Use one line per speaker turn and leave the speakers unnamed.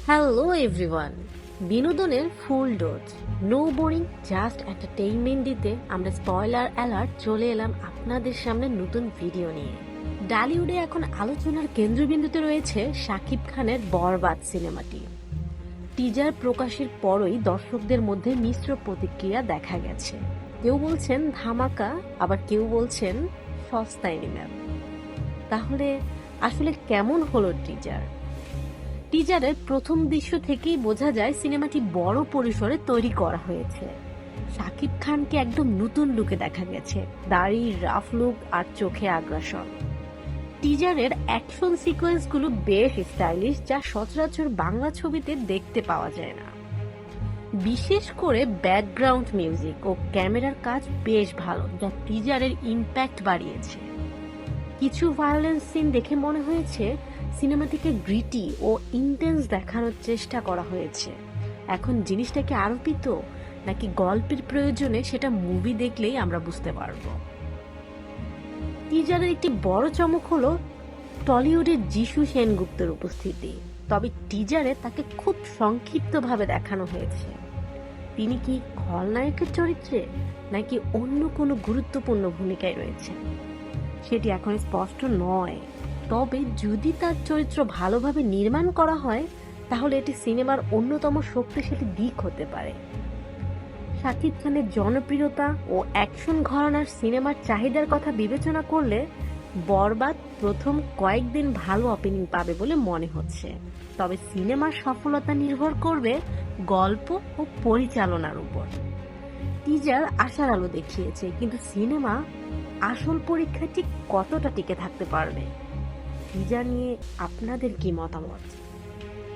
Hello everyone, বিনোদনের full dose, no boring, just entertainment দিতে আমরা স্পয়লার অ্যালার্ট চলে এলাম আপনাদের সামনে নতুন ভিডিও নিয়ে। ডালিউডে এখন আলোচনার কেন্দ্রবিন্দুতে রয়েছে শাকিব খানের বরবাদ সিনেমাটি। টিজার প্রকাশের পরই দর্শকদের মধ্যে মিশ্র প্রতিক্রিয়া দেখা গেছে। কেউ বলছেন ধামাকা, আবার কেউ বলছেন সস্তা এনিমেল। তাহলে আসলে কেমন হলো টিজার? টিজারের প্রথম দৃশ্য থেকেই বোঝা যায় সিনেমাটি বড় পরিসরে তৈরি করা হয়েছে। শাকিব খানকে একদম নতুন লুকে দেখা গেছে, দাড়ি, রাফ লুক আর চোখে আগ্রাসন। টিজারের অ্যাকশন সিকোয়েন্সগুলো বেশ স্টাইলিশ, যা সচরাচর বাংলা ছবিতে দেখতে পাওয়া যায় না। বিশেষ করে ব্যাকগ্রাউন্ড মিউজিক ও ক্যামেরার কাজ বেশ ভালো, যা টিজারের ইম্প্যাক্ট বাড়িয়েছে। কিছু ভায়োলেন্স সিন দেখে মনে হয়েছে সিনেমাটিকে গ্রিটি ও ইন্টেন্স দেখানোর চেষ্টা করা হয়েছে। এখন জিনিসটা কি আরোপিত নাকি গল্পের প্রয়োজনে, সেটা মুভি দেখলেই আমরা বুঝতে পারবো। টিজারের একটি বড় চমক হলো টলিউডের যিশু সেনগুপ্তের উপস্থিতি। তবে টিজারে তাকে খুব সংক্ষিপ্তভাবে দেখানো হয়েছে। তিনি কি খলনায়কের চরিত্রে নাকি অন্য কোনো গুরুত্বপূর্ণ ভূমিকায় রয়েছেন সেটি এখন স্পষ্ট নয়। তবে যদি তার চরিত্র ভালোভাবে নির্মাণ করা হয়, তাহলে এটি সিনেমার অন্যতম শক্তিশালী দিক হতে পারে। শাকিব খানের জনপ্রিয়তা ও অ্যাকশন ঘরানার সিনেমার চাহিদার কথা বিবেচনা করলে বরবাদ প্রথম কয়েকদিন ভালো ওপেনিং পাবে বলে মনে হচ্ছে। তবে সিনেমার সফলতা নির্ভর করবে গল্প ও পরিচালনার উপর। টিজার আশার আলো দেখিয়েছে, কিন্তু সিনেমা আসল পরীক্ষা ঠিক কতটা টিকে থাকতে পারবে? টিজার নিয়ে আপনাদের কি মতামত?